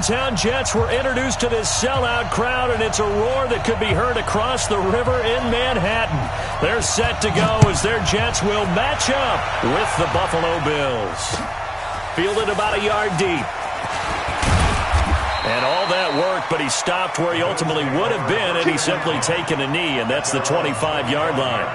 Town Jets were introduced to this sellout crowd, and it's a roar that could be heard across the river in Manhattan. They're set to go as their Jets will match up with the Buffalo Bills. Fielded about a yard deep. And all that work, but he stopped where he ultimately would have been, and he's simply taken a knee, and that's the 25-yard line.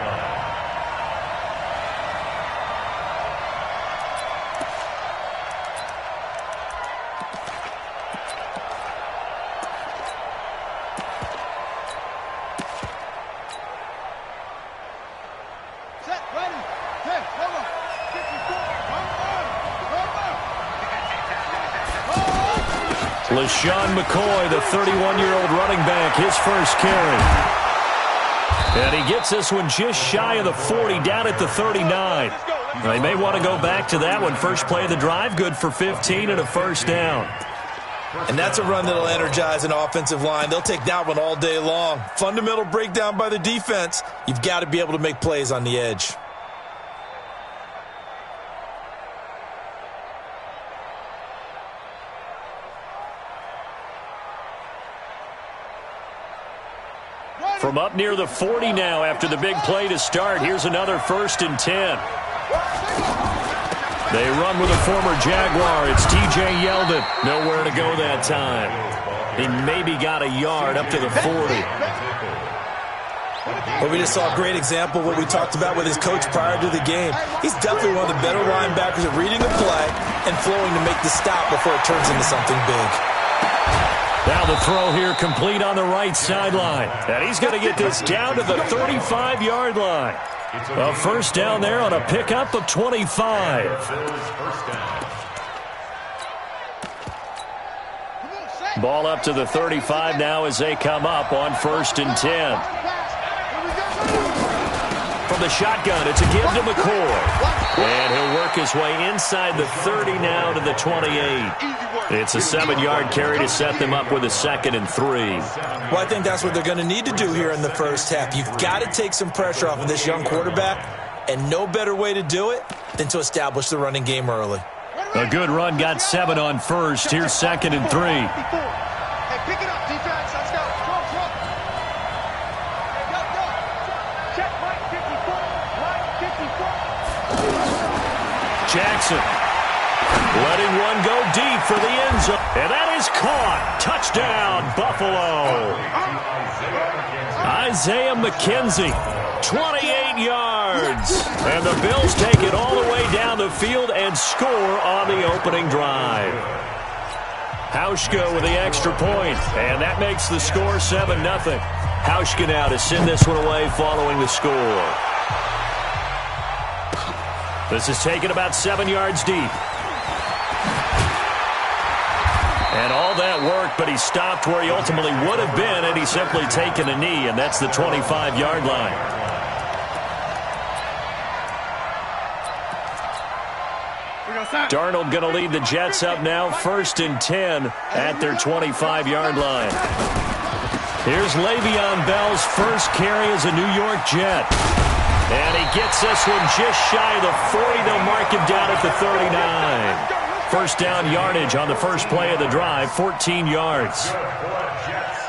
LaShawn McCoy, the 31-year-old running back, his first carry. And he gets this one just shy of the 40, down at the 39. They may want to go back to that one. First play of the drive, good for 15 and a first down. And that's a run that'll energize an offensive line. They'll take that one all day long. Fundamental breakdown by the defense. You've got to be able to make plays on the edge. From up near the 40 now after the big play to start. Here's another 1st and 10. They run with a former Jaguar. It's T.J. Yeldon. Nowhere to go that time. He maybe got a yard up to the 40. Well, we just saw a great example of what we talked about with his coach prior to the game. He's definitely one of the better linebackers at reading a play and flowing to make the stop before it turns into something big. Now the throw here complete on the right sideline. And he's going to get this down to the 35-yard line. A first down there on a pickup of 25. Ball up to the 35 now as they come up on 1st and 10. From the shotgun, it's a give to McCoy. And he'll work his way inside the 30 now to the 28. It's a 7-yard carry to set them up with a 2nd and 3. Well, I think that's what they're going to need to do here in the first half. You've got to take some pressure off of this young quarterback, and no better way to do it than to establish the running game early. A good run, got 7 on first. Here's 2nd and 3. Hey, pick it up, defense. Let's go. Check right 54. Jackson letting one go deep for the end zone. And that is caught. Touchdown, Buffalo. Isaiah McKenzie, 28 yards. And the Bills take it all the way down the field and score on the opening drive. Hauschka with the extra point, and that makes the score 7-0. Hauschka now to send this one away following the score. This is taken about 7 yards deep. And all that work, but he stopped where he ultimately would have been, and he's simply taken a knee, and that's the 25-yard line. Darnold going to lead the Jets up now, 1st and 10 at their 25-yard line. Here's Le'Veon Bell's first carry as a New York Jet. And he gets this one just shy of the 40. They'll mark him down at the 39. First down yardage on the first play of the drive, 14 yards.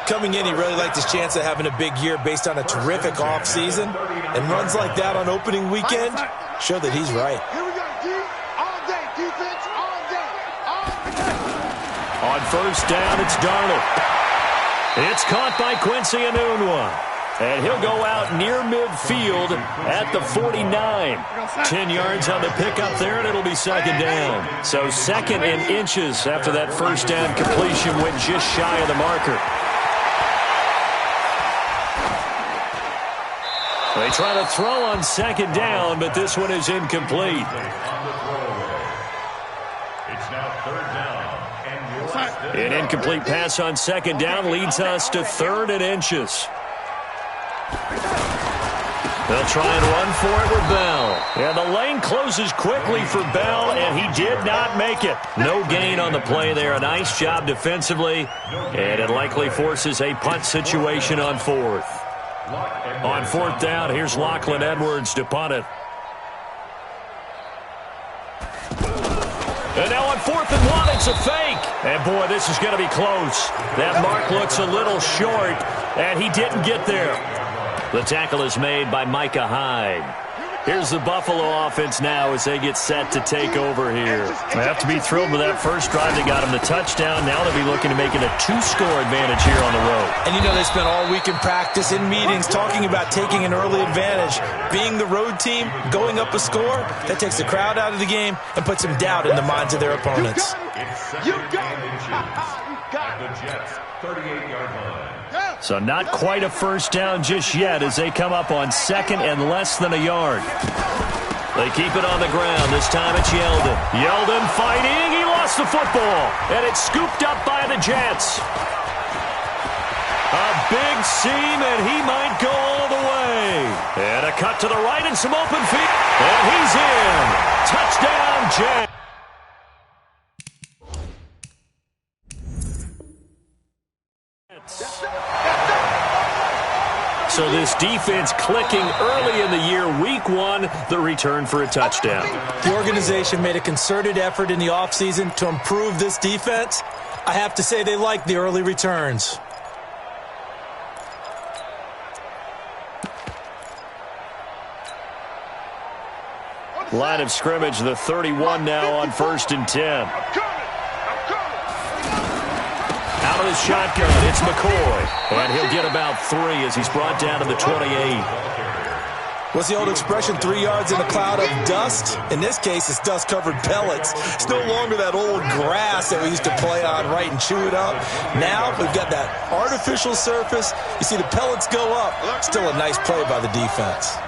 Coming in, he really liked his chance of having a big year based on a terrific offseason. And runs like that on opening weekend show that he's right. Here we go, D. All day, defense, all day. On first down, it's Darnold. It's caught by Quincy Enunwa. And he'll go out near midfield at the 49. 10 yards on the pickup there, and it'll be 2nd down. So 2nd and inches after that first down completion went just shy of the marker. They try to throw on 2nd down, but this one is incomplete. An incomplete pass on 2nd down leads us to 3rd and inches. They'll try and run for it with Bell. And the lane closes quickly for Bell, and he did not make it. No gain on the play there. A nice job defensively, and it likely forces a punt situation on 4th. On 4th down, here's Lachlan Edwards to punt it. And now on 4th and 1, it's a fake. And, boy, this is going to be close. That mark looks a little short, and he didn't get there. The tackle is made by Micah Hyde. Here's the Buffalo offense now as they get set to take over here. They have to be thrilled with that first drive. They got him the touchdown. Now they'll be looking to make it a 2-score advantage here on the road. And you know they spent all week in practice, in meetings, talking about taking an early advantage. Being the road team, going up a score, that takes the crowd out of the game and puts some doubt in the minds of their opponents. You got it. You got it. The Jets, 38-yard line. So not quite a first down just yet as they come up on second and less than a yard. They keep it on the ground. This time it's Yeldon. Yeldon fighting. He lost the football. And it's scooped up by the Jets. A big seam, and he might go all the way. And a cut to the right and some open feet. And he's in. Touchdown, Jets. So this defense clicking early in the year. Week 1, the return for a touchdown. The organization made a concerted effort in the offseason to improve this defense. I have to say they like the early returns. Line of scrimmage, the 31 now on 1st and 10. Out of the shotgun, it's McCoy. And he'll get about 3 as he's brought down to the 28. What's the old expression, 3 yards in a cloud of dust? In this case, it's dust-covered pellets. It's no longer that old grass that we used to play on, right, and chew it up. Now we've got that artificial surface. You see the pellets go up. Still a nice play by the defense.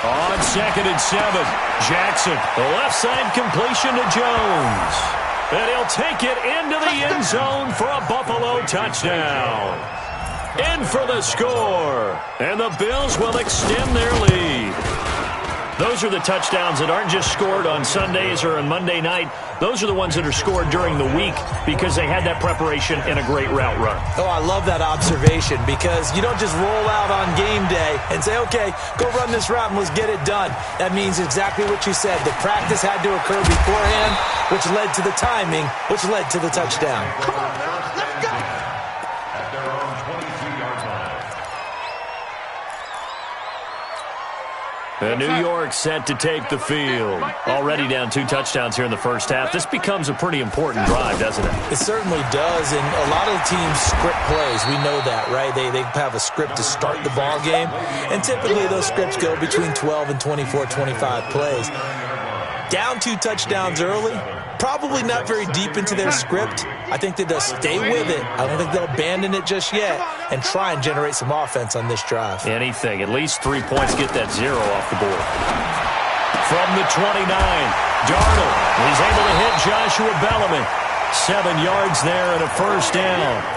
On 2nd and 7, Jackson, the left side completion to Jones. And he'll take it into the end zone for a Buffalo touchdown. In for the score. And the Bills will extend their lead. Those are the touchdowns that aren't just scored on Sundays or on Monday night. Those are the ones that are scored during the week because they had that preparation in a great route run. Oh, I love that observation because you don't just roll out on game day and say, okay, go run this route and let's get it done. That means exactly what you said. The practice had to occur beforehand, which led to the timing, which led to the touchdown. Come on, man. Let's go. At their own 22-yard line. And New York set to take the field. Already down 2 touchdowns here in the first half. This becomes a pretty important drive, doesn't it? It certainly does, and a lot of the teams script plays. We know that, right? They have a script to start the ball game, and typically those scripts go between 12 and 24, 25 plays. Down 2 touchdowns early, probably not very deep into their script. I think that they'll stay with it. I don't think they'll abandon it just yet and try and generate some offense on this drive. Anything. At least 3 points, get that 0 off the board. From the 29, Darnold. He's able to hit Joshua Bellamy. 7 yards there and a first down.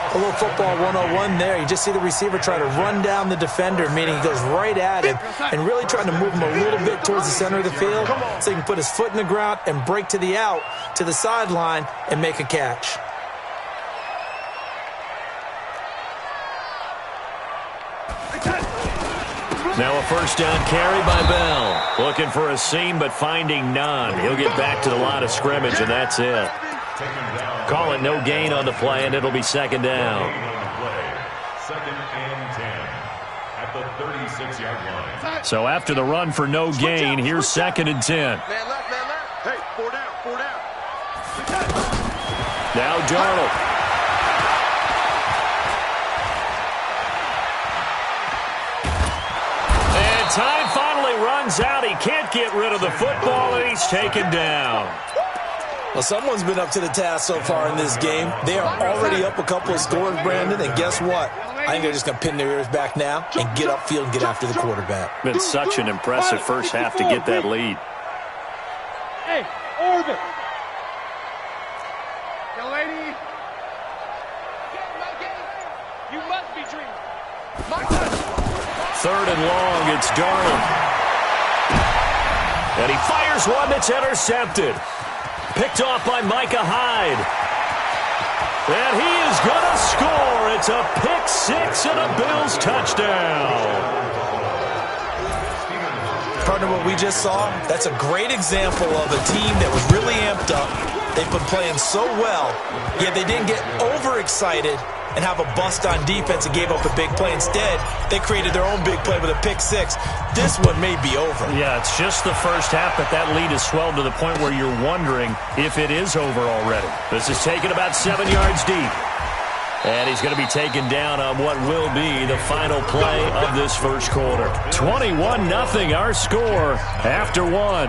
A little football 101 there. You just see the receiver try to run down the defender, meaning he goes right at him and really trying to move him a little bit towards the center of the field so he can put his foot in the ground and break to the out, to the sideline, and make a catch. Now a first down carry by Bell. Looking for a seam, but finding none. He'll get back to the line of scrimmage, and that's it. Call it no gain on the play, and it'll be 2nd down. 2nd and 10 at the 36-yard line. So after the run for no gain, here's 2nd and 10. Man left, man left. Hey, 4 down, 4 down. Now Darnold. And time finally runs out. He can't get rid of the football, and he's taken down. Well, someone's been up to the task so far in this game. They are already up a couple of scores, Brandon, and guess what? I think they're just going to pin their ears back now and get upfield and get after the quarterback. Been such an impressive first half to get that lead. Hey, orbit. Young lady. You must be dreaming. 3rd and long, it's Darnold. And he fires one that's intercepted. Picked off by Micah Hyde. And he is going to score. It's a pick 6 and a Bills touchdown. Partner, what we just saw, that's a great example of a team that was really amped up. They've been playing so well, yet they didn't get overexcited and have a bust on defense and gave up a big play. Instead, they created their own big play with a pick six. This one may be over. Yeah, it's just the first half, but that lead has swelled to the point where you're wondering if it is over already. This is taken about 7 yards deep. And he's going to be taken down on what will be the final play of this first quarter. 21-0 our score after one.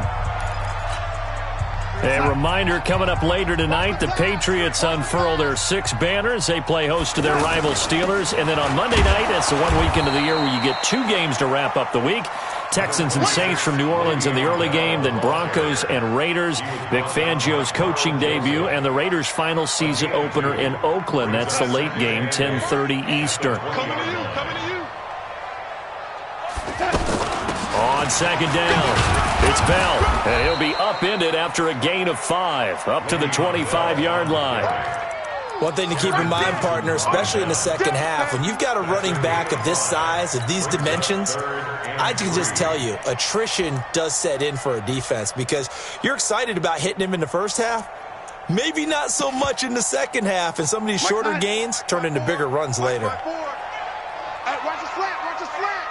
A reminder coming up later tonight, the Patriots unfurl their 6 banners. They play host to their rival Steelers. And then on Monday night, that's the one weekend of the year where you get 2 games to wrap up the week. Texans and Saints from New Orleans in the early game, then Broncos and Raiders. Vic Fangio's coaching debut and the Raiders' final season opener in Oakland. That's the late game, 10:30 Eastern. On second down, it's Bell, and he'll be upended after a gain of 5, up to the 25-yard line. One thing to keep in mind, partner, especially in the second half, when you've got a running back of this size, of these dimensions, I can just tell you, attrition does set in for a defense because you're excited about hitting him in the first half, maybe not so much in the second half, and some of these shorter gains turn into bigger runs later. Watch his flat, watch his flat,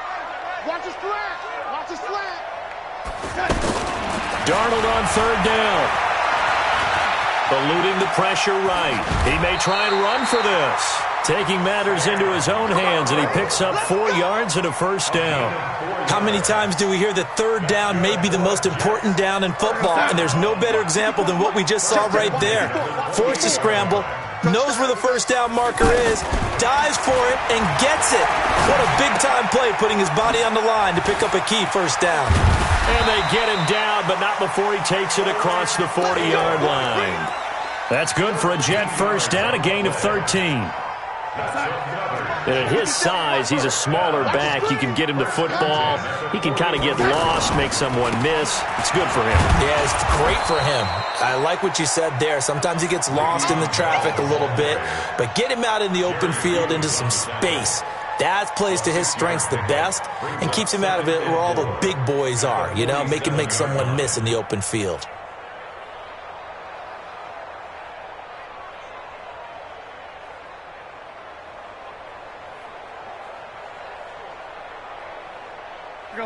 watch his flat, watch his flat. Darnold on third down. Eluding the pressure right. He may try and run for this. Taking matters into his own hands, and he picks up 4 yards and a first down. How many times do we hear that third down may be the most important down in football, and there's no better example than what we just saw right there. Forced to scramble, knows where the first down marker is, dives for it, and gets it. What a big-time play, putting his body on the line to pick up a key first down. And they get him down, but not before he takes it across the 40-yard line. That's good for a Jet first down, a gain of 13. And at his size, he's a smaller back. You can get him to football. He can kind of get lost, make someone miss. It's good for him. Yeah, it's great for him. I like what you said there. Sometimes he gets lost in the traffic a little bit, but get him out in the open field into some space. That plays to his strengths the best and keeps him out of it where all the big boys are, you know, make someone miss in the open field.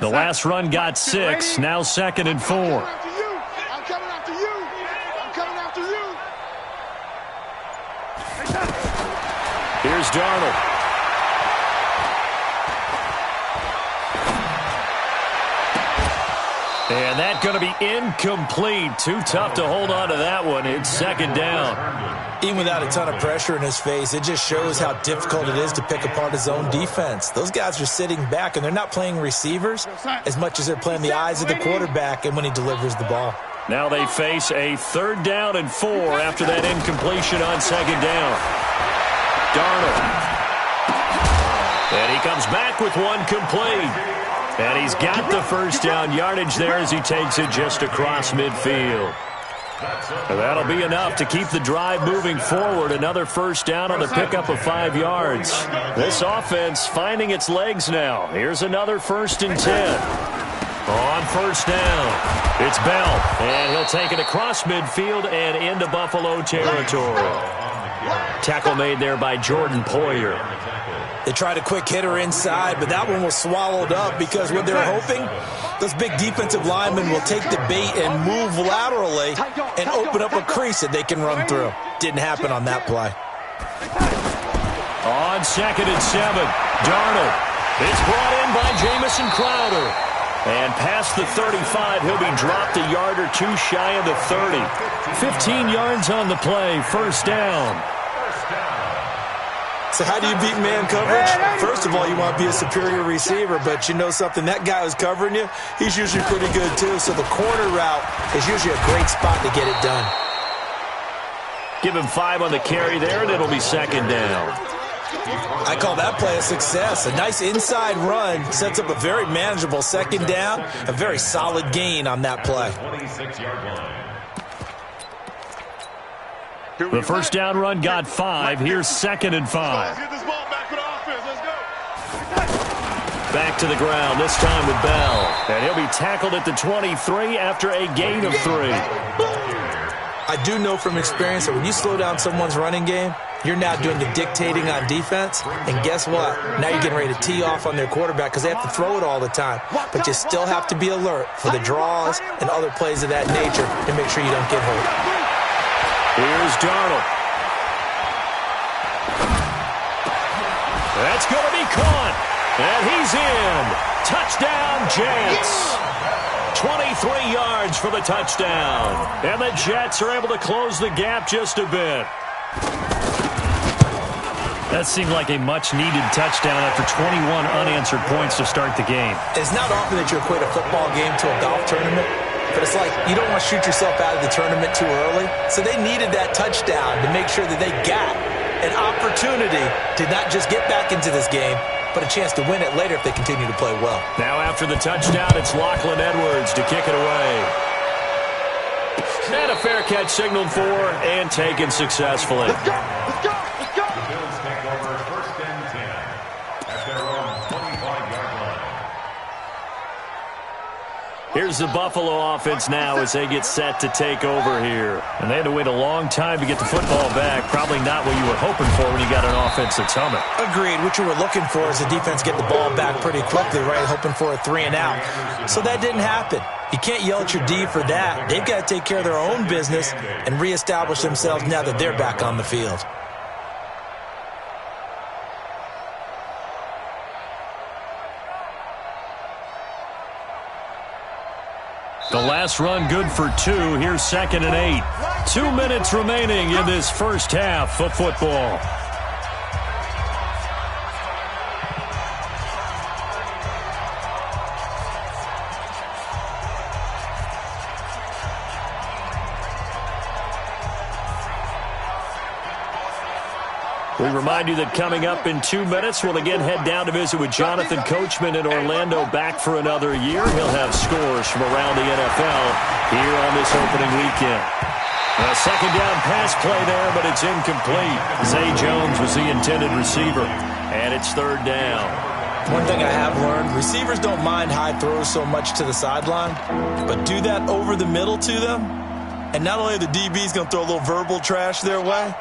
The last run got 6, now 2nd and 4. I'm coming after you. I'm coming after you. Here's Darnold. And that's going to be incomplete. Too tough to hold on to that one. It's 2nd down. Even without a ton of pressure in his face, it just shows how difficult it is to pick apart his own defense. Those guys are sitting back, and they're not playing receivers as much as they're playing the eyes of the quarterback and when he delivers the ball. Now they face a 3rd down and 4 after that incompletion on 2nd down. Darnold. And he comes back with one complete. And he's got the first down yardage there as he takes it just across midfield. That'll be enough to keep the drive moving forward. Another first down on the pickup of 5 yards. This offense finding its legs now. Here's another 1st and 10. On first down, it's Bell. And he'll take it across midfield and into Buffalo territory. Tackle made there by Jordan Poyer. They tried a quick hitter inside, but that one was swallowed up because what they're hoping, those big defensive linemen will take the bait and move laterally and open up a crease that they can run through. Didn't happen on that play. On 2nd and 7, Darnold. It's brought in by Jamison Crowder. And past the 35, he'll be dropped a yard or 2 shy of the 30. 15 yards on the play, first down. So how do you beat man coverage? First of all, you want to be a superior receiver, but you know something, that guy who's covering you, he's usually pretty good too. So the corner route is usually a great spot to get it done. Give him 5 on the carry there, and it'll be 2nd down. I call that play a success. A nice inside run sets up a very manageable 2nd down, a very solid gain on that play. The first down run got 5. Here's 2nd and 5. Let's get this ball back for the offense. Let's go. Back to the ground, this time with Bell. And he'll be tackled at the 23 after a gain of 3. I do know from experience that when you slow down someone's running game, you're now doing the dictating on defense. And guess what? Now you're getting ready to tee off on their quarterback because they have to throw it all the time. But you still have to be alert for the draws and other plays of that nature to make sure you don't get hurt. Here's Darnold. That's going to be caught. And he's in. Touchdown, Jets. 23 yards for the touchdown. And the Jets are able to close the gap just a bit. That seemed like a much-needed touchdown after 21 unanswered points to start the game. It's not often that you equate a football game to a golf tournament, but it's like you don't want to shoot yourself out of the tournament too early. So they needed that touchdown to make sure that they got an opportunity to not just get back into this game, but a chance to win it later if they continue to play well. Now after the touchdown, it's Lachlan Edwards to kick it away. And a fair catch signaled for and taken successfully. Let's go! Let's go! Let's go! The Bills take over 1st and 10 at their own 25-yard line. Here's the Buffalo offense now as they get set to take over here. And they had to wait a long time to get the football back. Probably not what you were hoping for when you got an offense that's humming. Agreed. What you were looking for is the defense get the ball back pretty quickly, right? Hoping for a 3 and out. So that didn't happen. You can't yell at your D for that. They've got to take care of their own business and reestablish themselves now that they're back on the field. The last run good for 2. Here's 2nd and 8. 2 minutes remaining in this first half of football. We remind you that coming up in 2 minutes, we'll again head down to visit with Jonathan Coachman in Orlando, back for another year. He'll have scores from around the NFL here on this opening weekend. A second down pass play there, but it's incomplete. Zay Jones was the intended receiver, and it's 3rd down. One thing I have learned, receivers don't mind high throws so much to the sideline, but do that over the middle to them, and not only are the DBs going to throw a little verbal trash their way,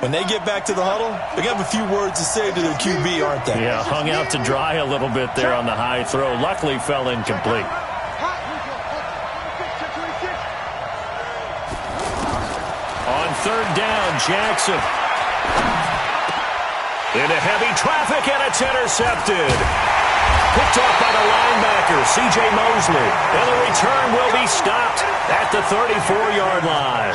when they get back to the huddle, they're going to have a few words to say to their QB, aren't they? Yeah, hung out to dry a little bit there on the high throw. Luckily fell incomplete. On 3rd down, Jackson. Into heavy traffic, and it's intercepted. Picked off by the linebacker, C.J. Mosley. And the return will be stopped at the 34-yard line.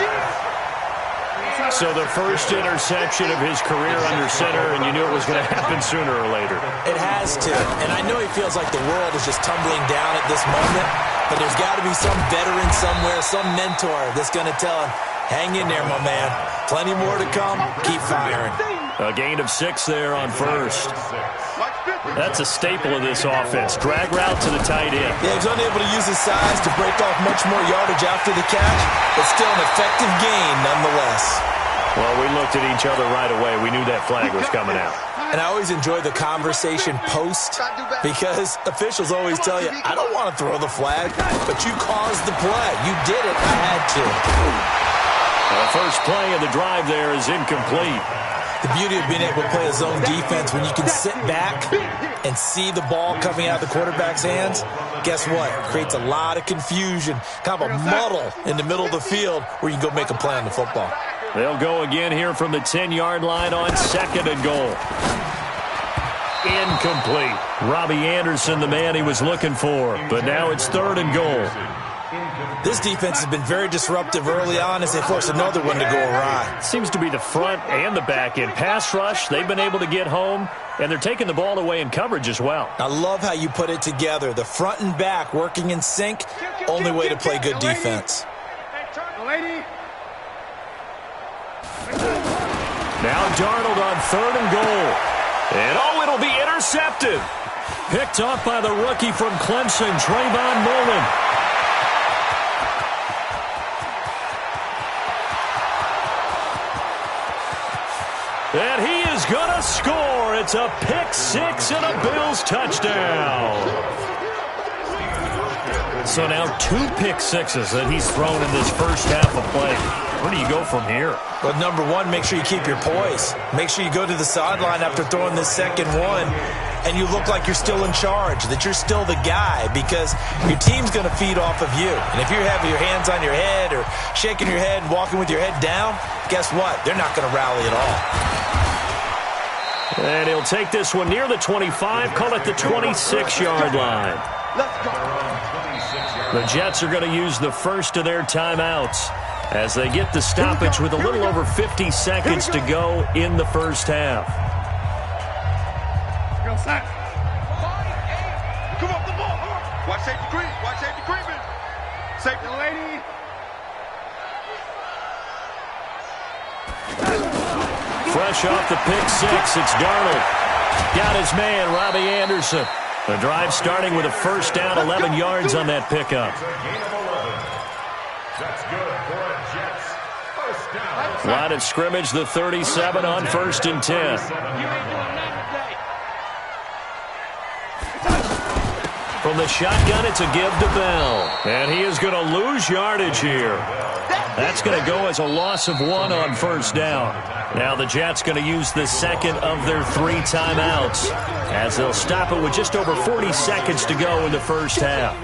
So the first interception of his career under center, and you knew it was going to happen sooner or later. It has to. And I know he feels like the world is just tumbling down at this moment, but there's got to be some veteran somewhere, some mentor that's going to tell him, hang in there, my man. Plenty more to come. Keep firing. A gain of 6 there on 1st. That's a staple of this offense. Drag route to the tight end. Yeah, he's unable to use his size to break off much more yardage after the catch, but still an effective gain nonetheless. Well, we looked at each other right away. We knew that flag was coming out. And I always enjoy the conversation post because officials always tell you, I don't want to throw the flag, but you caused the play. You did it. I had to. The first play of the drive there is incomplete. The beauty of being able to play a zone defense when you can sit back and see the ball coming out of the quarterback's hands, guess what? It creates a lot of confusion, kind of a muddle in the middle of the field where you can go make a play on the football. They'll go again here from the 10-yard line on 2nd and goal. Incomplete. Robbie Anderson, the man he was looking for, but now it's 3rd and goal. This defense has been very disruptive early on as they force another one to go awry. Seems to be the front and the back end. Pass rush, they've been able to get home, and they're taking the ball away in coverage as well. I love how you put it together. The front and back working in sync, only way to play good defense. Now Darnold on 3rd and goal. And it'll be intercepted. Picked off by the rookie from Clemson, Trayvon Mullen. And he is going to score. It's a pick six and a Bills touchdown. So now 2 pick sixes that he's thrown in this first half of play. Where do you go from here? Well, number one, make sure you keep your poise. Make sure you go to the sideline after throwing this second one, and you look like you're still in charge, that you're still the guy, because your team's going to feed off of you. And if you're having your hands on your head or shaking your head and walking with your head down, guess what? They're not going to rally at all. And he'll take this one near the 25, call it the 26-yard line. Let's go. The Jets are going to use the first of their timeouts as they get the stoppage with a little over 50 seconds to go in the first half. Come off the ball. Watch safety creep. Watch safety creeping. Safety lady. Fresh off the pick six, it's Darnold. Got his man, Robbie Anderson. The drive starting with a first down, 11 yards on that pickup. That's good for the Jets. First down. Line of scrimmage, the 37 on 1st and 10. From the shotgun, it's a give to Bell. And he is going to lose yardage here. That's going to go as a loss of 1 on first down. Now the Jets going to use the second of their 3 timeouts as they'll stop it with just over 40 seconds to go in the first half.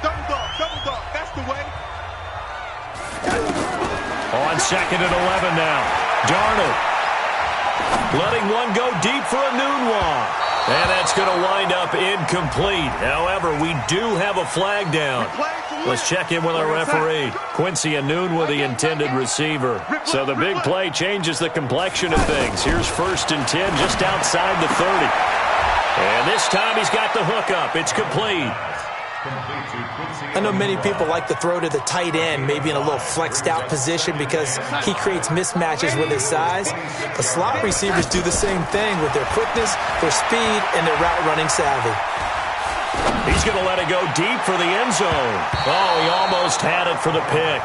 Double dog. That's the way. On 2nd and 11 now. Darnold letting one go deep for a Nunwa. And that's going to wind up incomplete. However, we do have a flag down. Let's check in with our referee. Quincy Enunwa, the intended receiver. So the big play changes the complexion of things. Here's 1st and 10 just outside the 30. And this time he's got the hook up. It's complete. I know many people like to throw to the tight end, maybe in a little flexed out position because he creates mismatches with his size. But slot receivers do the same thing with their quickness, their speed, and their route running savvy. He's going to let it go deep for the end zone. Oh, he almost had it for the pick.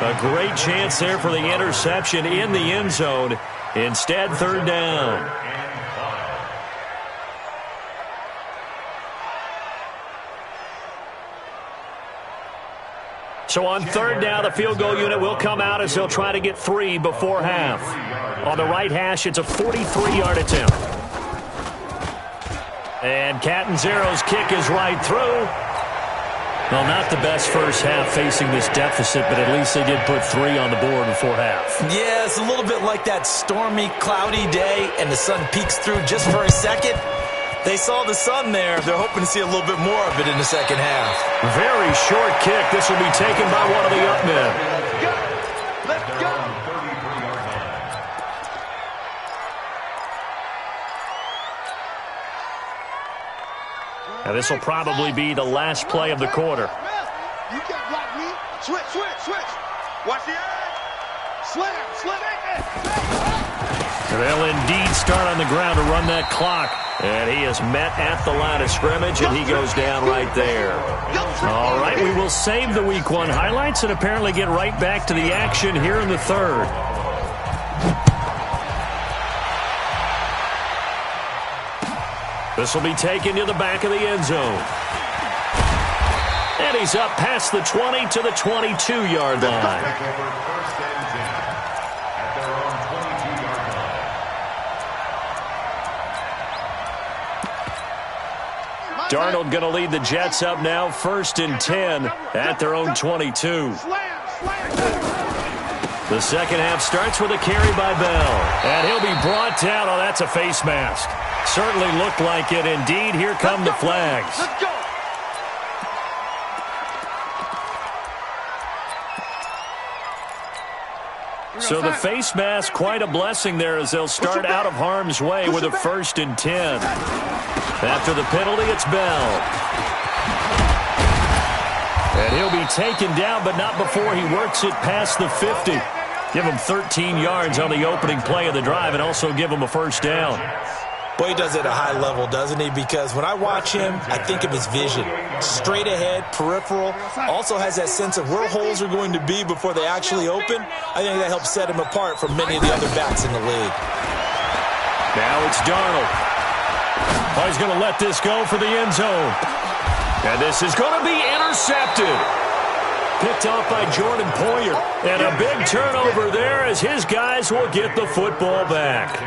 A great chance there for the interception in the end zone. Instead, 3rd down. So on 3rd down, the field goal unit will come out as they'll try to get 3 before half. On the right hash, it's a 43-yard attempt. And Catanzaro's kick is right through. Well, not the best first half facing this deficit, but at least they did put 3 on the board before half. Yeah, it's a little bit like that stormy, cloudy day, and the sun peeks through just for a second. They saw the sun there. They're hoping to see a little bit more of it in the second half. Very short kick. This will be taken by one of the up men. Let's go. And this will probably be the last play of the quarter. You can't block me. Switch. Watch the edge. Slam. They'll indeed start on the ground to run that clock. And he is met at the line of scrimmage, and he goes down right there. All right, we will save the Week 1 highlights and apparently get right back to the action here in the 3rd. This will be taken to the back of the end zone. And he's up past the 20 to the 22-yard line. Darnold going to lead the Jets up now, 1st and 10 at their own 22. The second half starts with a carry by Bell. And he'll be brought down. Oh, that's a face mask. Certainly looked like it. Indeed, here come the flags. Let's go. So the face mask, quite a blessing there as they'll start out of harm's way with a 1st and 10. After the penalty, it's Bell. And he'll be taken down, but not before he works it past the 50. Give him 13 yards on the opening play of the drive and also give him a first down. Boy, he does it at a high level, doesn't he? Because when I watch him, I think of his vision. Straight ahead, peripheral. Also has that sense of where holes are going to be before they actually open. I think that helps set him apart from many of the other backs in the league. Now it's Darnold. Oh, he's going to let this go for the end zone. And this is going to be intercepted. Picked off by Jordan Poyer. And a big turnover there as his guys will get the football back.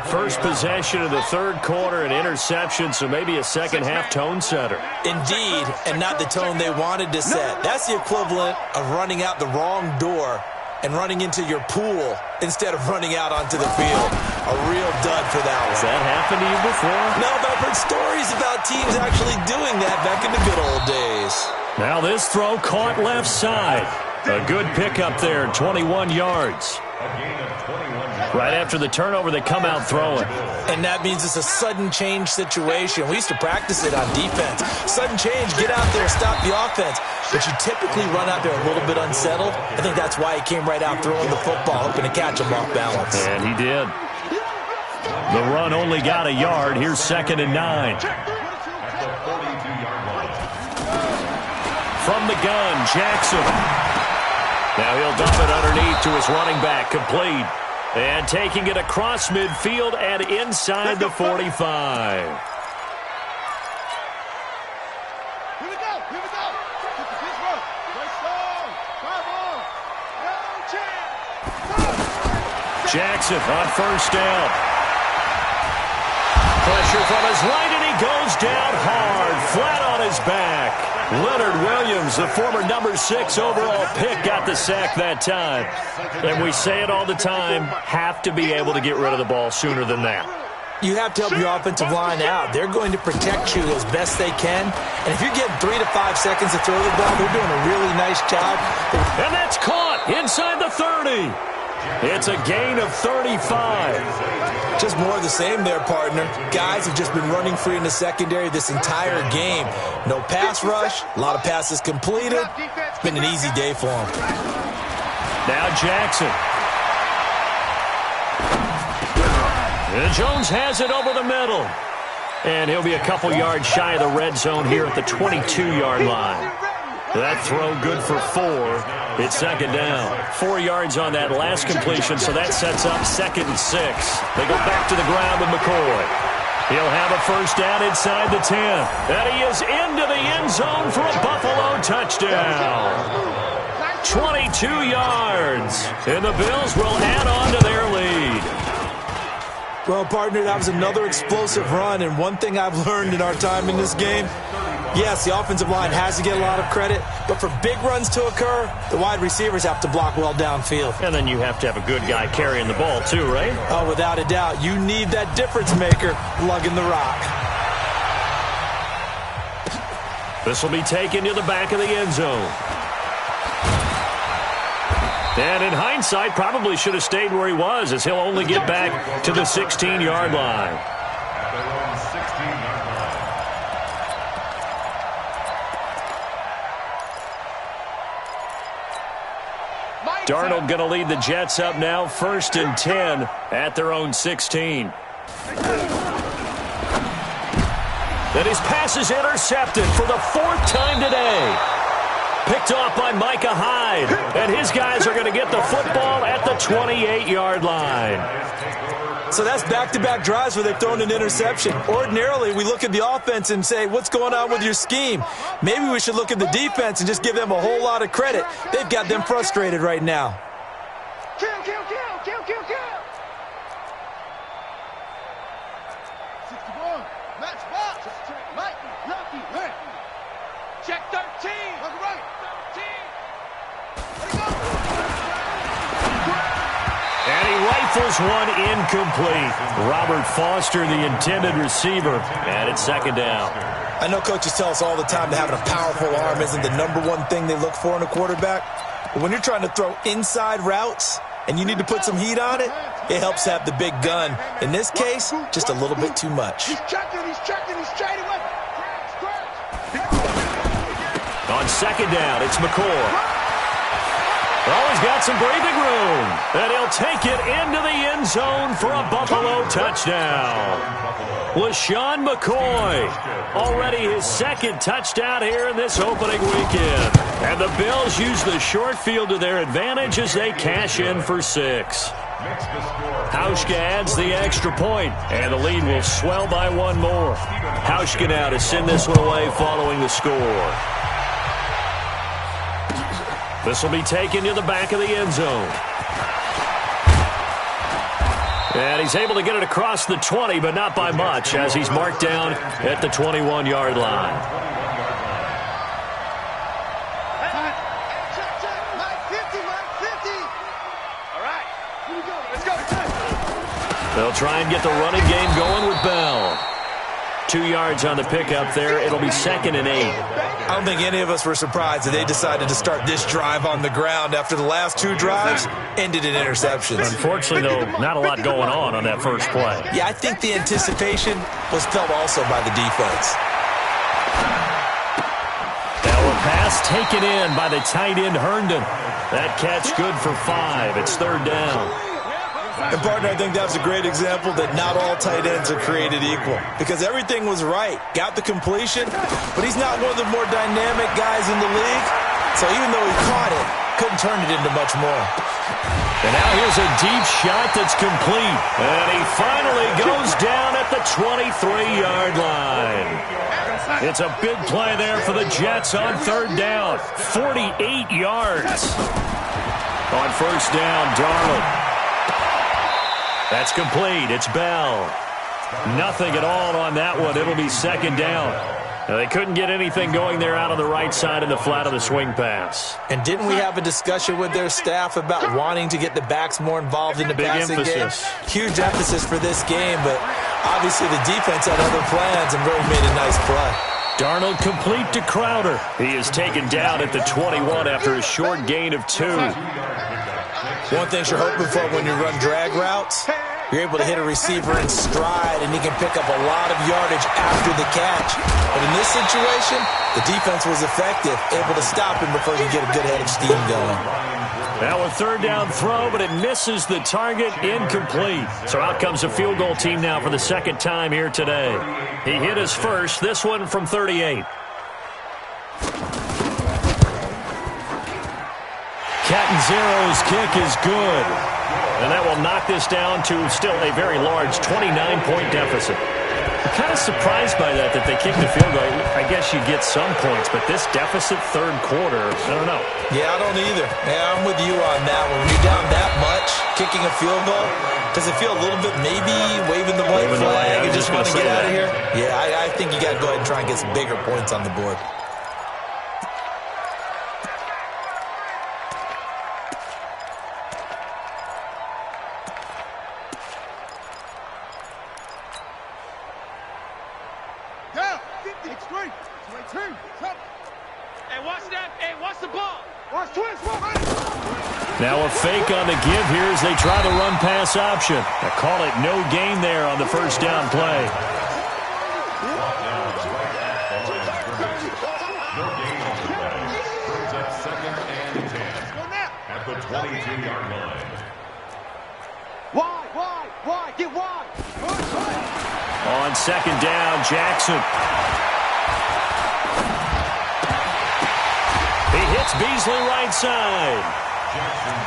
First possession of the third quarter, an interception, so maybe a second-half tone setter. Indeed, and not the tone they wanted to set. That's the equivalent of running out the wrong door and running into your pool instead of running out onto the field. A real dud for that one. Has that happened to you before? No, but I've heard stories about teams actually doing that back in the good old days. Now this throw caught left side. A good pickup there, 21 yards. Right after the turnover, they come out throwing. And that means it's a sudden change situation. We used to practice it on defense. Sudden change, get out there, stop the offense. But you typically run out there a little bit unsettled. I think that's why he came right out throwing the football, hoping to catch him off balance. And he did. The run only got a yard. Here's 2nd and 9. From the gun, Jackson. Now he'll dump it underneath to his running back, complete. And taking it across midfield and inside the 45. Here we go. Here we go. Get the pitch run. Play strong. Come on. No chance. Jackson on first down. Pressure from his right, and he goes down hard, flat on his back. Leonard Williams, the former number 6 overall pick, got the sack that time. And we say it all the time, have to be able to get rid of the ball sooner than that. You have to help your offensive line out. They're going to protect you as best they can. And if you're getting 3 to 5 seconds to throw the ball, they're doing a really nice job. And that's caught inside the 30. It's a gain of 35. Just more of the same there, partner. Guys have just been running free in the secondary this entire game. No pass rush, a lot of passes completed. It's been an easy day for them. Now Jackson. And Jones has it over the middle. And he'll be a couple yards shy of the red zone here at the 22-yard line. That throw good for 4. It's 2nd down. 4 yards on that last completion, so that sets up 2nd and 6. They go back to the ground with McCoy. He'll have a first down inside the 10. And he is into the end zone for a Buffalo touchdown. 22 yards. And the Bills will add on to their lead. Well, partner, that was another explosive run, and one thing I've learned in our time in this game, yes, the offensive line has to get a lot of credit, but for big runs to occur, the wide receivers have to block well downfield. And then you have to have a good guy carrying the ball too, right? Oh, without a doubt. You need that difference maker lugging the rock. This will be taken to the back of the end zone. And in hindsight, probably should have stayed where he was, as he'll only get back to the 16-yard line. Darnold going to lead the Jets up now, 1st and 10 at their own 16. And his pass is intercepted for the 4th time today. Picked off by Micah Hyde. And his guys are going to get the football at the 28-yard line. So that's back-to-back drives where they've thrown an interception. Ordinarily, we look at the offense and say, what's going on with your scheme? Maybe we should look at the defense and just give them a whole lot of credit. They've got them frustrated right now. Kill, kill, kill, kill, kill, kill. 61. Match box. Right, lefty, left. Check 13. Look right. 13. Let it go. And he rifles one incomplete. Robert Foster, the intended receiver, and it's 2nd down. I know coaches tell us all the time that having a powerful arm isn't the #1 thing they look for in a quarterback. But when you're trying to throw inside routes and you need to put some heat on it, it helps have the big gun. In this case, just a little bit too much. He's checking, he's straight away. On 2nd down, it's McCoy. Oh, he's got some breathing room. And he'll take it into the end zone for a Buffalo touchdown. LaShawn McCoy, already his second touchdown here in this opening weekend. And the Bills use the short field to their advantage as they cash in for 6. Hauschka adds the extra point, and the lead will swell by one more. Hauschka now to send this one away following the score. This will be taken to the back of the end zone. And he's able to get it across the 20, but not by much, as he's marked down at the 21-yard line. They'll try and get the running game going with Bell. 2 yards on the pickup there. It'll be 2nd and 8. I don't think any of us were surprised that they decided to start this drive on the ground after the last 2 drives ended in interceptions. Unfortunately, though, not a lot going on that first play. Yeah, I think the anticipation was felt also by the defense. Now a pass taken in by the tight end Herndon. That catch good for 5. It's 3rd down. And, partner, I think that's a great example that not all tight ends are created equal, because everything was right. Got the completion, but he's not one of the more dynamic guys in the league. So even though he caught it, couldn't turn it into much more. And now here's a deep shot that's complete. And he finally goes down at the 23-yard line. It's a big play there for the Jets on 3rd down. 48 yards. On 1st down, Darnold. That's complete. It's Bell. Nothing at all on that one. It'll be 2nd down. Now, they couldn't get anything going there out on the right side in the flat of the swing pass. And didn't we have a discussion with their staff about wanting to get the backs more involved in the passing game? Huge emphasis for this game, but obviously the defense had other plans and really made a nice play. Darnold complete to Crowder. He is taken down at the 21 after a short gain of 2. One thing you're hoping for when you run drag routes, you're able to hit a receiver in stride, and he can pick up a lot of yardage after the catch. But in this situation, the defense was effective, able to stop him before he could get a good head of steam going. Now a 3rd down throw, but it misses the target, incomplete. So out comes a field goal team now for the 2nd time here today. He hit his first, this one from 38. Catanzaro's kick is good. And that will knock this down to still a very large 29-point deficit. I'm kind of surprised by that they kicked the field goal. I guess you get some points, but this deficit 3rd quarter, I don't know. Yeah, I don't either. Yeah, I'm with you on that one. When you're down that much, kicking a field goal, does it feel a little bit maybe waving the white flag and just want to get out of here? Yeah, I think you got to go ahead and try and get some bigger points on the board. Now a fake on the give here as they try the run-pass option. I call it no gain there on the 1st down play. At the 22-yard line. Wide, get wide. On 2nd down, Jackson. He hits Beasley right side.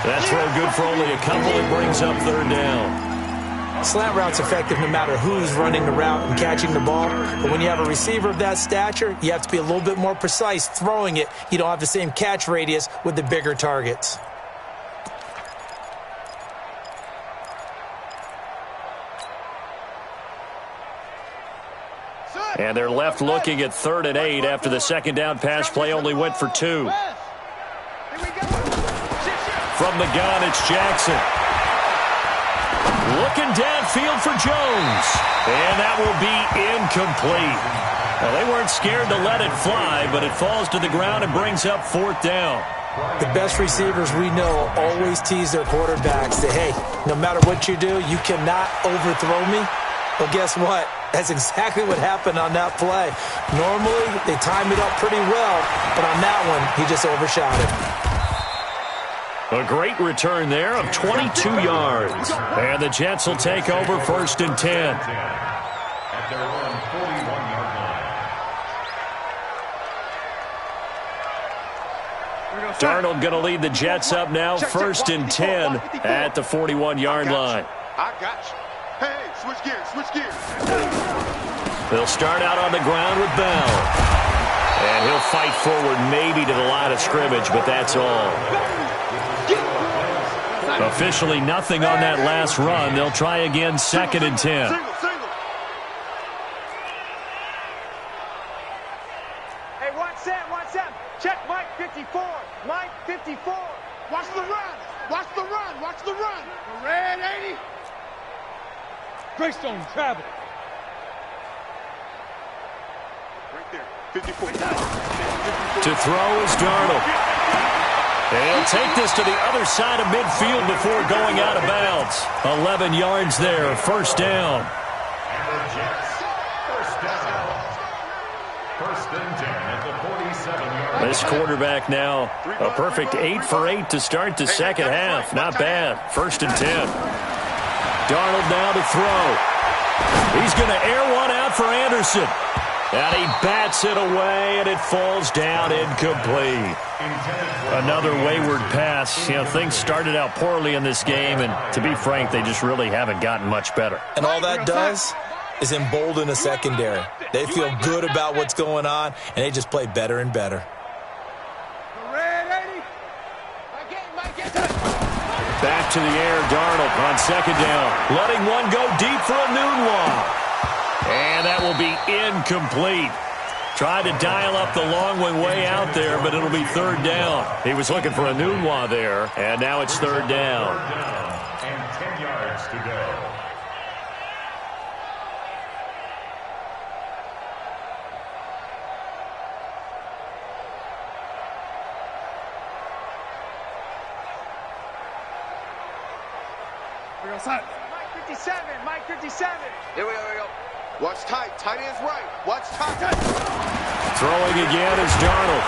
That throw good for only a couple. It brings up 3rd down. Slant route's effective no matter who's running the route and catching the ball. But when you have a receiver of that stature, you have to be a little bit more precise throwing it. You don't have the same catch radius with the bigger targets. And they're left looking at 3rd and 8 after the 2nd down pass play only went for 2. From the gun, it's Jackson. Looking downfield for Jones. And that will be incomplete. Well, they weren't scared to let it fly, but it falls to the ground and brings up 4th down. The best receivers we know always tease their quarterbacks that, hey, no matter what you do, you cannot overthrow me. Well, guess what? That's exactly what happened on that play. Normally, they time it up pretty well, but on that one, he just overshot it. A great return there of 22 yards. And the Jets will take over 1st and 10. At their own 41-yard line. Darnold going to lead the Jets up now, 1st and 10 at the 41-yard line. I got you. Hey, switch gears, switch gears. They'll start out on the ground with Bell. And he'll fight forward maybe to the line of scrimmage, but that's all. Officially nothing on that last run. They'll try again, 2nd and 10. Hey, watch Sam. Check Mike 54. Mike 54. Watch the run. Watch the run. Watch the run. The red 80. Greystone travel. Right there. 54. To throw is Darnold. And he'll take this to the other side of midfield before going out of bounds. 11 yards there, 1st down. And the Jets, 1st down. 1st and 10 at the 47-yard line. This quarterback now, a perfect 8 for 8 to start the second half. Not bad. 1st and 10. Darnold now to throw. He's going to air one out for Anderson. And he bats it away, and it falls down incomplete. Another wayward pass. You know, things started out poorly in this game, and to be frank, they just really haven't gotten much better. And all that does is embolden a secondary. They feel good about what's going on, and they just play better and better. Back to the air, Darnold on 2nd down. Letting one go deep for a Nunwa. And that will be incomplete. Tried to dial up the long one way out there, but it'll be 3rd down. He was looking for a Nunwa there, and now it's 3rd down. And 10 yards to go. Mike 57. Mike 57. Here we go. Watch tight. Tight end's right. Watch tight. Throwing again is Darnold.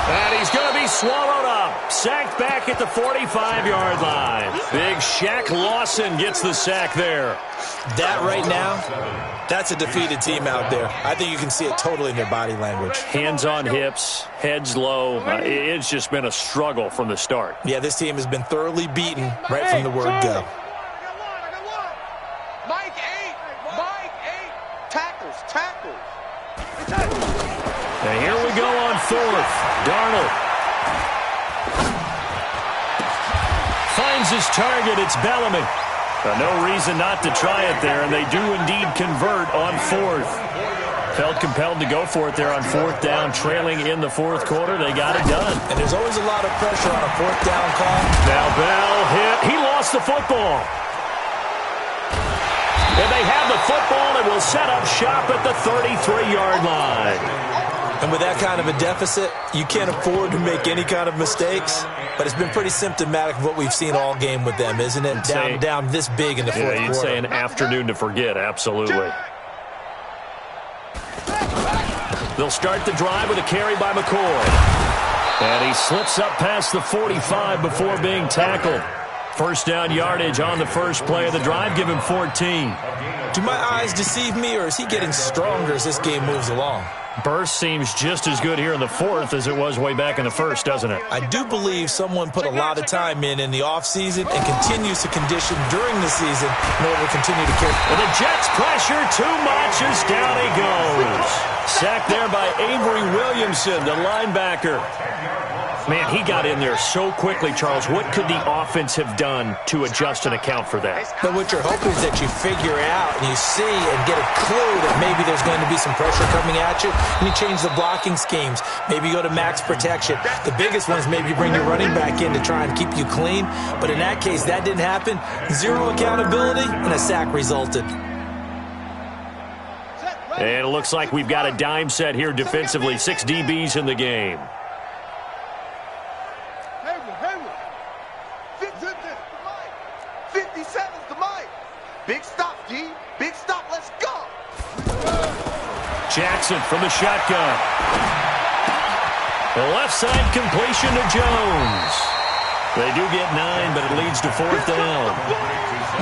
And he's going to be swallowed up. Sacked back at the 45-yard line. Big Shaq Lawson gets the sack there. That right now, that's a defeated team out there. I think you can see it totally in their body language. Hands on hips, heads low. It's just been a struggle from the start. Yeah, this team has been thoroughly beaten right from the word go. Mike 8. Tackles. And here we go on 4th. Darnold finds his target. It's Bellamy. No reason not to try it there, and they do indeed convert on 4th. Felt compelled to go for it there on 4th down, trailing in the 4th quarter. They got it done. And there's always a lot of pressure on a 4th down call. Now Bell hit. He lost the football. And they have the football and will set up shop at the 33-yard line. And with that kind of a deficit, you can't afford to make any kind of mistakes. But it's been pretty symptomatic of what we've seen all game with them, isn't it? Down this big in the 4th quarter. You'd say an afternoon to forget, absolutely. They'll start the drive with a carry by McCoy. And he slips up past the 45 before being tackled. 1st down yardage on the first play of the drive. Give him 14. Do my eyes deceive me, or is he getting stronger as this game moves along? Burst seems just as good here in the 4th as it was way back in the 1st, doesn't it? I do believe someone put a lot of time in the offseason and continues to condition during the season in order to continue to carry. And the Jets pressure too much as down he goes. Sacked there by Avery Williamson, the linebacker. Man, he got in there so quickly, Charles. What could the offense have done to adjust and account for that? But what you're hoping is that you figure out and you see and get a clue that maybe there's going to be some pressure coming at you, and you change the blocking schemes. Maybe you go to max protection. The biggest one is maybe you bring your running back in to try and keep you clean. But in that case, that didn't happen. Zero accountability, and a sack resulted. And it looks like we've got a dime set here defensively. 6 DBs in the game. 57's the mic. Big stop, D. Big stop. Let's go. Jackson from the shotgun. The left side completion to Jones. They do get 9, but it leads to 4th down.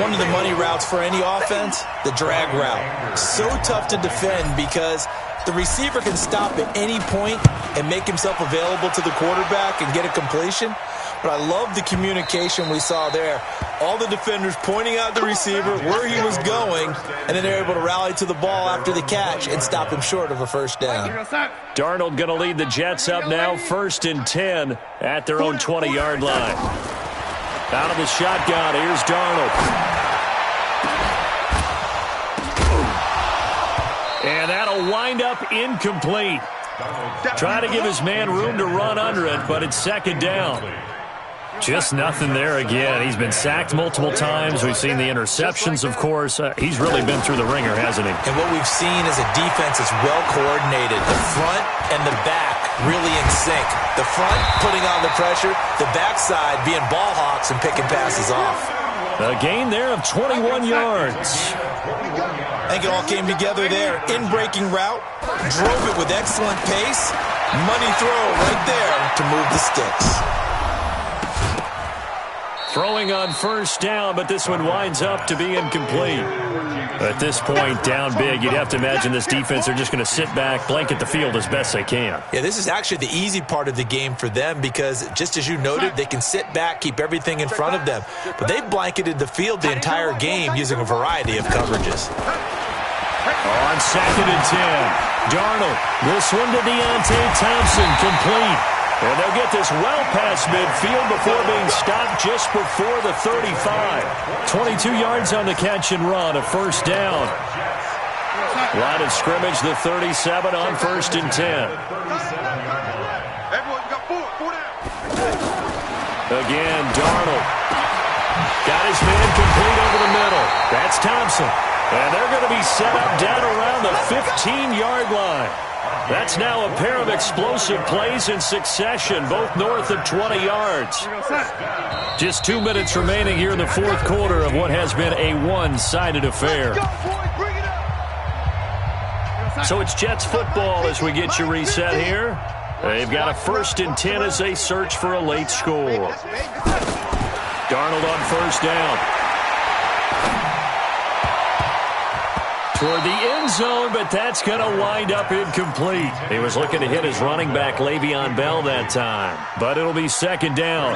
One of the money routes for any offense, the drag route. So tough to defend because the receiver can stop at any point and make himself available to the quarterback and get a completion. But I love the communication we saw there. All the defenders pointing out the receiver, where he was going, and then they're able to rally to the ball after the catch and stop him short of a 1st down. Darnold going to lead the Jets up now, 1st and 10 at their own 20-yard line. Out of the shotgun, here's Darnold. And that'll wind up incomplete. Trying to give his man room to run under it, but it's 2nd down. Just nothing there again. He's been sacked multiple times. We've seen the interceptions, of course. He's really been through the ringer, hasn't he? And what we've seen is a defense that's well coordinated. The front and the back really in sync. The front putting on the pressure, the backside being ball hawks and picking passes off. A gain there of 21 yards. I think it all came together there. In-breaking route, drove it with excellent pace. Money throw right there to move the sticks. Throwing on 1st down, but this one winds up to be incomplete. At this point, down big, you'd have to imagine this defense, they're just going to sit back, blanket the field as best they can. Yeah, this is actually the easy part of the game for them because, just as you noted, they can sit back, keep everything in front of them. But they blanketed the field the entire game using a variety of coverages. On 2nd and 10, Darnold. This one to Deontay Thompson, complete. And they'll get this well past midfield before being stopped just before the 35. 22 yards on the catch and run, a 1st down. Line of scrimmage, the 37 on 1st and 10. Again, Darnold. Got his man complete over the middle. That's Thompson. And they're going to be set up down around the 15-yard line. That's now a pair of explosive plays in succession, both north of 20 yards. Just 2 minutes remaining here in the 4th quarter of what has been a one-sided affair. So it's Jets football as we get you reset here. They've got a 1st and 10 as they search for a late score. Darnold on 1st down. Toward the end zone, but that's going to wind up incomplete. He was looking to hit his running back, Le'Veon Bell, that time. But it'll be 2nd down.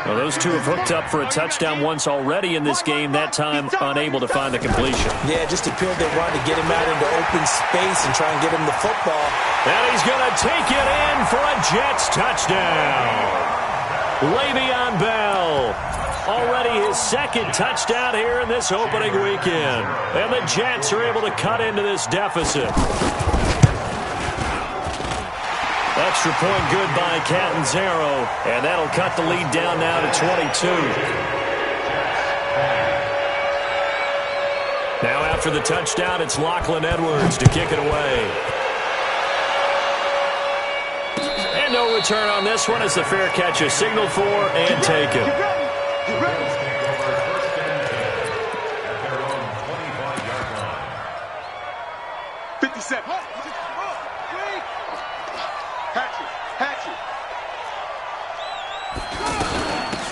Well, those two have hooked up for a touchdown once already in this game, that time unable to find the completion. Yeah, it just appeared they wanted to get him out into open space and try and get him the football. And he's going to take it in for a Jets touchdown. Le'Veon Bell. Already his 2nd touchdown here in this opening weekend. And the Jets are able to cut into this deficit. Extra point good by Catanzaro. And that'll cut the lead down now to 22. Now after the touchdown, it's Lachlan Edwards to kick it away. And no return on this one as the fair catch is signaled for and taken. The Bills take over 1st and 10 at their own 25-yard line. 57. Hatchet.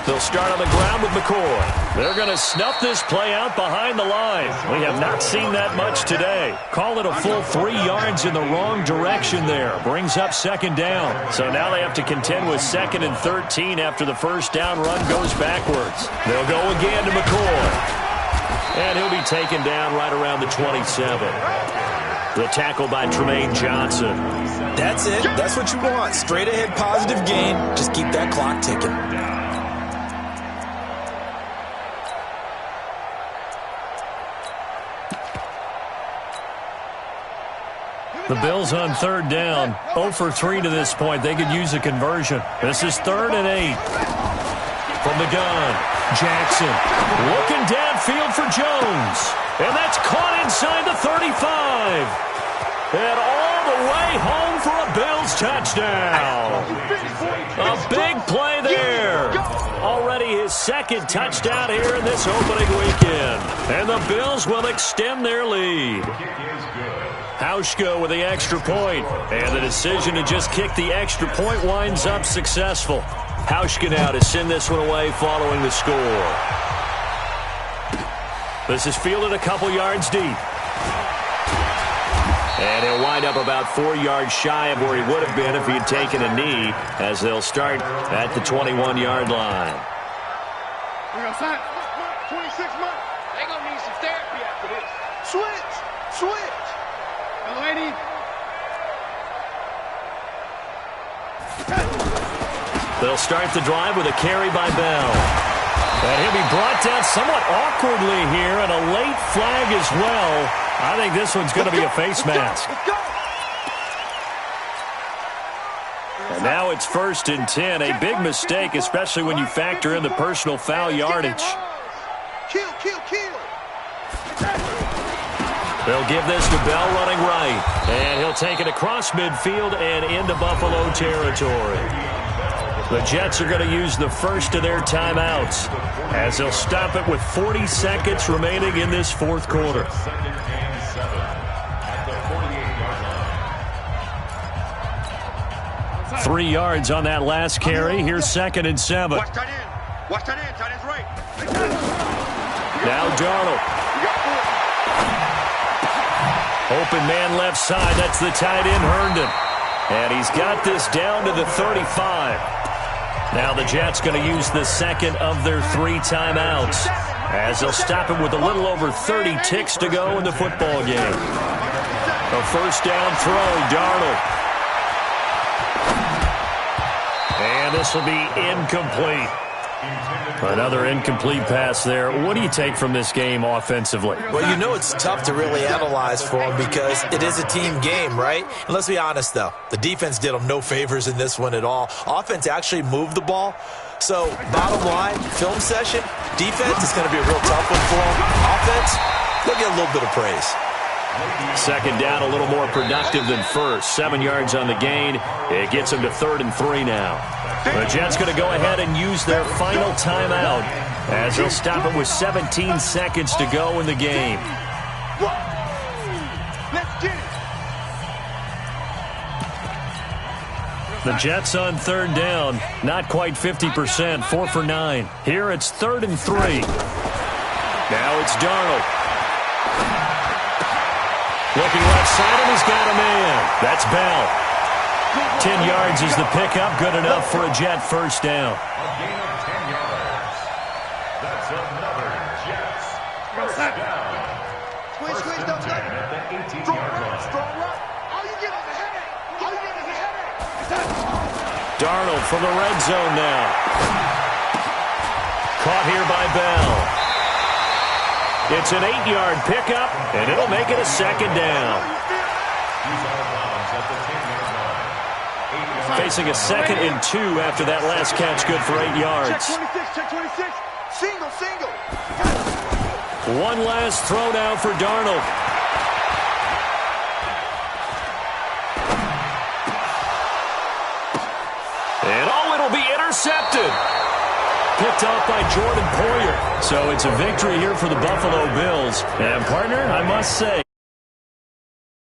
They'll start on the ground with McCoy. They're going to snuff this play out behind the line. We have not seen that much today. Call it a full 3 yards in the wrong direction there. Brings up 2nd down. So now they have to contend with 2nd and 13 after the 1st down run goes backwards. They'll go again to McCoy. And he'll be taken down right around the 27. The tackle by Tremaine Johnson. That's it. That's what you want. Straight ahead positive gain. Just keep that clock ticking. The Bills on 3rd down. 0 for 3 to this point. They could use a conversion. This is 3rd and 8. From the gun, Jackson looking downfield for Jones. And that's caught inside the 35. And all the way home for a Bills touchdown. A big play there. Already his 2nd touchdown here in this opening weekend. And the Bills will extend their lead. Hauschka with the extra point. And the decision to just kick the extra point winds up successful. Hauschka now to send this one away following the score. This is fielded a couple yards deep. And he'll wind up about 4 yards shy of where he would have been if he had taken a knee, as they'll start at the 21-yard line. We got sign. 26 months. They gonna need some therapy after this. Switch. Hello, lady. They'll start the drive with a carry by Bell. And he'll be brought down somewhat awkwardly here, and a late flag as well. I think this one's going to be a face mask. And now it's 1st and 10. A big mistake, especially when you factor in the personal foul yardage. Kill. They'll give this to Bell running right. And he'll take it across midfield and into Buffalo territory. The Jets are going to use the first of their timeouts, as they'll stop it with 40 seconds remaining in this fourth quarter. 3 yards on that last carry. Here's 2nd and 7. Watch tight end. Tight end's right. Now Darnold. Open man left side. That's the tight end, Herndon. And he's got this down to the 35. Now the Jets going to use the second of their 3 timeouts, as they'll stop it with a little over 30 ticks to go in the football game. A first down throw, Darnold. And this will be incomplete. Another incomplete pass there. What do you take from this game offensively? Well, you know it's tough to really analyze for them because it is a team game, right? And let's be honest, though. The defense did them no favors in this one at all. Offense actually moved the ball. So, bottom line, film session, defense is going to be a real tough one for them. Offense, they'll get a little bit of praise. Second down, a little more productive than first. 7 yards on the gain. It gets them to 3rd and 3 now. The Jets going to go ahead and use their final timeout, as they'll stop it with 17 seconds to go in the game. Let's get it. The Jets on 3rd down, not quite 50%, 4 for 9. Here it's 3rd and 3. Now it's Darnold. Looking left side, and he's got a man. That's Bell. 10 yards is the pickup, good enough for a Jet first down. A gain of 10 yards. That's another Jets first down. Squeeze, First and 10 at the 18-yard line. Strong right. All you get is a headache. Darnold from the red zone now. Caught here by Bell. It's an 8-yard pickup, and it'll make it a 2nd down. He's out of bounds at the 10-yard line. 8 yards. Facing a 2nd and 2 after that last catch, good for 8 yards. Check 26. Single. One last throw now for Darnold. And it'll be intercepted. Picked off by Jordan Poyer. So it's a victory here for the Buffalo Bills. And partner, I must say,